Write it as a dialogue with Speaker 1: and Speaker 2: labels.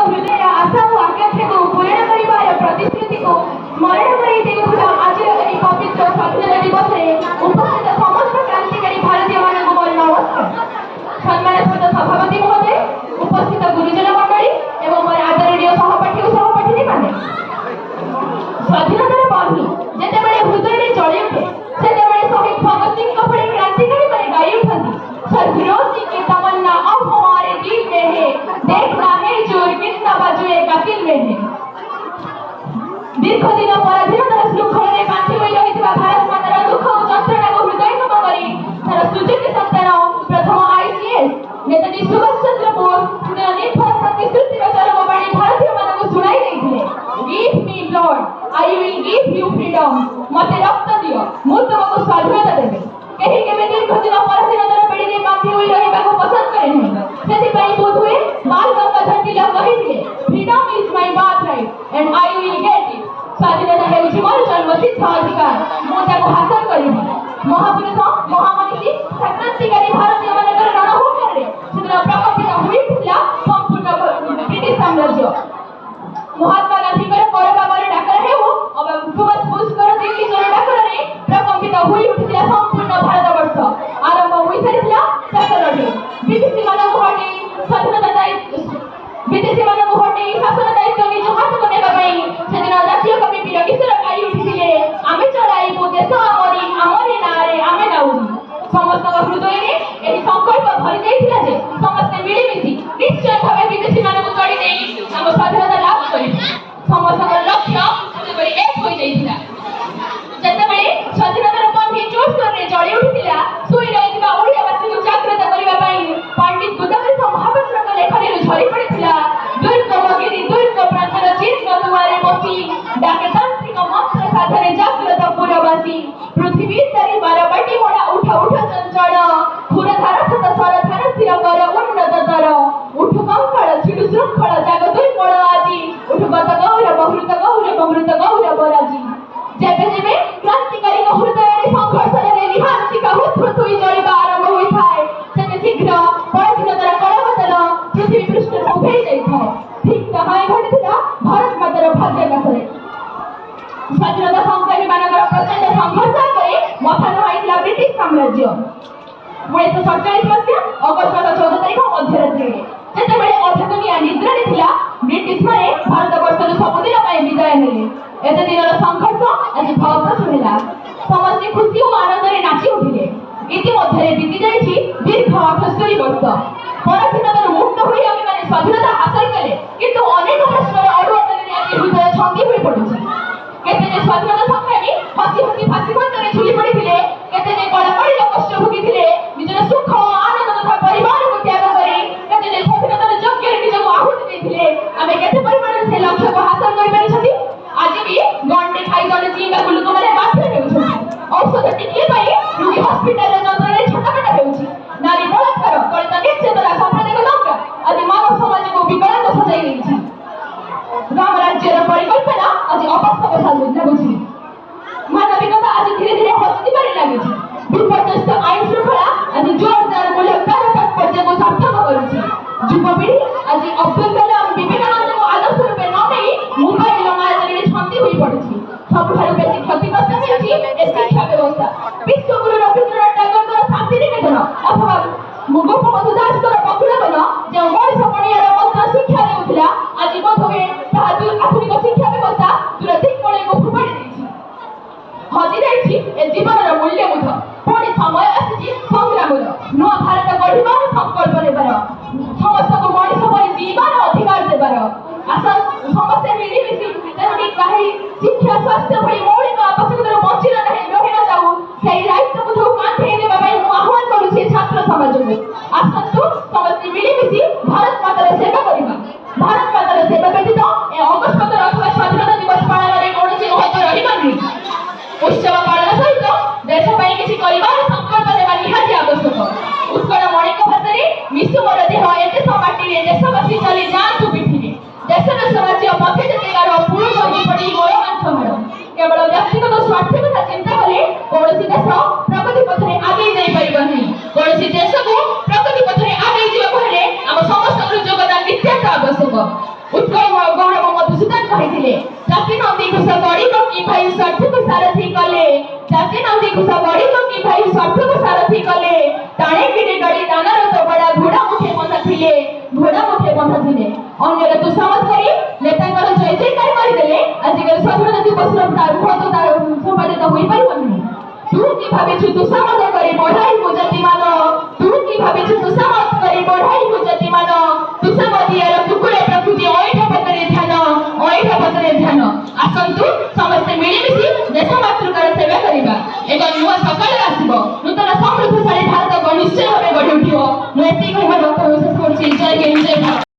Speaker 1: हृदय आशा और आकांक्षा को पूर्ण करिबार प्रतिश्रुति को स्मरण करी देउथुला आज एही पवित्र स्वाधीनता दिवस रे उपस्थित समस्त क्रांतिकारी भारतीय मानक मोर नमस्कार। सम्मानित सभापति महोदय, उपस्थित गुरुजन मंडली एवं मोर आदरणीय सहपाठी और सहपाठिनी माने, स्वाधीनतार बानी जेतेबेले हृदय रे जळि उठे सेतेबेले शहीद भगत सिंह भଳି क्रांतिकारी माने गाई उठନ୍ତି, सरफिरोज जी की तमन्ना अब हमारे दिल में है, देखना है जोर कितना बाजुएगा दिल में है। दीर्घ दिन पराधीनतार श्रृंखल रे बांधि होई रहिଥିବା भारत मातार दुख और যন্ত্রণা को हृदयंगम करी तार सुजोग्य सन्तान प्रथम आईसीएस नेताजी सुभाष चंद्र बोस निर्भर प्रतिश्रुतिर चरम बाणी भारतीय मानक सुनाई देथिले। Give me blood I will give you freedom, मते रक्त दियो मु तुमको स्वाधीनता देबे। केही केबे दीर्घ दिन पराधीनतार बेड़ी रे बांधि होई रहिबाको पसंद करे नहीं, सेति पई बोध हुए बाल गंगाधर तिलक कहिथिले freedom is my birth right and I will get it. स्वाधीनता हेउछि मोर जन्मसिद्ध अधिकार, मु ताको हासिल करिबि। महापुरुष महामनीषी क्रांतिकारी भारतीय मानकर रणभूमि रे सेदिन प्रकम्पित होई उठिला संपूर्ण ब्रिटिश साम्राज्य। महात्मा गांधी कर परबाबर डाकर हेउ अब सुभाष बोस कर दिल्ली चोर डाकर रे प्रकम्पित होई उठिला संपूर्ण भारतवर्ष। आरंभ होई सारिथिला शासन विदेशी मानव हटे स्वाधीनता दायित्व विदेशी मानव हटे शासन दायित्व निज हातको नेबा पई सेदिन जातीय कवि वीर किशोर गाई उठिले आमे चलाइबु देश आमरी नारे आमे दाउरी। समस्त हृदय रे एही संकल्प भरि जाइथिला जे समस्त मिली मिसी निश्चय भावे विदेशी मानव जोड़ी देई हम स्वाधीनता लाभ करिबु। समस्त लक्ष्य सेबे एक होई जाइथिला। जेतेबेले स्वाधीनतार पंथी जोरसोर रे जळि उठिथिला सोई रहिଥିବା ओडियावासी को जागृत करिबा पई पंडित गोदावरी महापात्रक लेखनी झरी पड़िथिला। दुर्गमगिरी दुर्ग प्रांतर चिन्ह दुआरे बसी डाके तांत्रिक मंत्र साधने जागृत पुरवासी। पृथ्वी तारी बारबाटी मोड़ा उठ उठ चंचल खुरधार सत सरधार स्थिर कर उन्नत तर उठ कंकड़ छिडु श्रृंखल जाग दुई मोड़ आजी उठ गत गौर बहुृत गौर बराजी। जेबे जेबे क्रांतिकारी हृदय रे संघर्ष रे लिहांतिका हुथुथ होई जळिबा आरंभ होई थाए सेते शीघ्र पराधीनतार कळवतल पृथ्वी पृष्ठ उभेई जाई थाए। ठीक ताहाई घटिथिला भारत मातार भाग्याकाशरे। स्वाधीनता संग्रामी मानकर प्रचंड संघर्ष करे मथान होइथिला ब्रिटिश साम्राज्य। 1947 मसिया अगस्त 14 तारिख मध्यरात्रि जेतेबेले अधा दुनिया निद्रा रे थिला ब्रिटिश माने भारतवर्षर सबुदिन पई विदाय नेले। एते दिनर संघर्ष आज फल सुनिला, समस्त खुशी और आनंद रे नाची उठिले। इतिमध्ये बीती जाइछि दीर्घ 78 वर्ष। पराधीनतार मुक्त होई आमे माने स्वाधीनता हासिल कले, किंतु अनेक प्रश्नर अडुअतरे आज हृदय छंदी होई पडुछि। केते जे स्वाधीनता संग्रामी हसी हसी फांसी बंधरे झुली पड़िथिले, केते जे कड़ाकड़ी कष्ट भोगिथिले निजर सुख आनंद तथा परिवार को त्याग करी केते जे स्वाधीनतार यज्ञ निजको आहुति देथिले। आमे केते परिमाण से लक्ष्य को हासिल करि परिछथि। आज भी गंडे खाई गले जीवा लोक माने बाध्य हेउछथि। औषध टिके पई रोगी हॉस्पिटल रे जंत्र रे छोटा हेउछि। नारी बलात्कार दलित निर्यातना साम्प्रदायिक दंगा आदि मानव समाज को विकलांग सजाई देछि। राम राज्यर परिकल्पना आज अवास्तव लाଗୁଛି। मानविकता आज धीरे धीरे हस्तिबारे लाଗୁଛି। विपर्यस्त आईन श्रृंखला आज जोरदार मूल्यतार तात्पर्य को सार्थक करुछि। युवपीढ़ी आज अब्दुल कलाम विवेकानंद को आदर्श रूपे न नहीं मोबाइल माध्यम रे छंदी होई पड़िछि। सबठारु बेसी क्षतिग्रस्त हेउछि ए शिक्षा व्यवस्था। विश्वगुरु रवींद्रनाथ टैगोर शांति निकेतन अथवा गोपबंधु दासकर बकुलवन जे मଣିଷ पणियार मंत्र शिक्षा देउथिला आज बोधवे ताहा आधुनिक शिक्षा व्यवस्था दूर दिक कोणे को फुफाड़ी देछि। हजि जाइछि ए जीवनर मूल्यबोध। पुणी समय आछि संग्रामर नुआ भारत गढ़िबार संकल्प नेबार समस्त को मଣିଷ परि जीवन अधिकार देबार आशा समस्त मिली मिसी तेणुकि काहे शिक्षा स्वास्थ्य भଳି मौलिक आवश्यकतार बंचित रहि न जाऊ सेही दायित्वबोधକୁ कांधे नेबा ପାଇଁ ମୁଁ ଆହ୍ୱାନ କରୁଛି ଛାତ୍ର ସମାଜକୁ। ଆସନ୍ତୁ ସମସ୍ତେ ମିଳିମିଶି ଭାରତ ମାତାର ସେବା କରିବା। ଭାରତ ମାତାର ସେବା ବ୍ୟତୀତ ଏ ଅଗଷ୍ଟ 15 ଅଥବା ସ୍ୱାଧୀନତା ଦିବସ ପାଳନରେ କୌଣସି ମହତ୍ତ୍ୱ ରହିବ ନାହିଁ। ଉତ୍ସବ ପାଳନ ସହିତ ଦେଶ ପାଇଁ କିଛି କରିବାର ସଂକଳ୍ପ ନେବା ନିହାତି ଆବଶ୍ୟକ। ଉତ୍କଳ ମଣିକ ଭାଷାରେ ମିଶୁ ମୋର ଦେହ ଏ ଦେଶ ମାଟିରେ ଦେଶବାସୀ ଚାଲି ଯାଆନ୍ତୁ ପିଠିରେ। ଦେଶର ସ୍ୱରାଜ୍ୟ ପଥେ ଯେତେକାର ପୁରୁଷ ହୋଇ ପଡ଼ି ମୋର ମାନ ସମ୍ଭାଳ। केवल व्यक्तिगत स्वार्थ कथा चिंता कले कौन देश प्रगति पथरे आगे जाई परिबो नहीं। कौन देश को प्रगति पथरे आगे जीवा हेले आम समस्त योगदान नित्यात आवश्यक। उत्कल गौरव मधुसूदन कहिथिले जाति नंदी घोष गड़िब कि भाई स्वार्थ को सारथी कले। जाति नंदी घोष गड़िब कि भाई स्वार्थ को सारथी कले। टाणे किडे गड़ी दानर तो बड़ा घोड़ा मुखे बंधा थिले। घोड़ा मुखे बंधा थिले अन्यर तुषामत करी नेतांकर जय जयकार करिदेले आजिकल स्वाधीनता दिवसर मुहूर्त तार संपादित होई परिबनी। तू कि भाबिछु तुषामत करी बढ़ाई जाति मान। तू कि भाबिछु तुषामत करी बढ़ाई जाति मान। तुषामतियार टुकुरे प्रकृति ओइठा पतरे ध्यान आसंतु समस्त मिलिमिशि देश मातृकार सेवा करिबा। एक नुआ सकाळ आसीबो नूतन समृद्धशाली भारत निश्चय भावे गढ़ी उठिबो। मैं एति कहिबा डॉक्टर विशेष करछि जय हिंद जय भारत।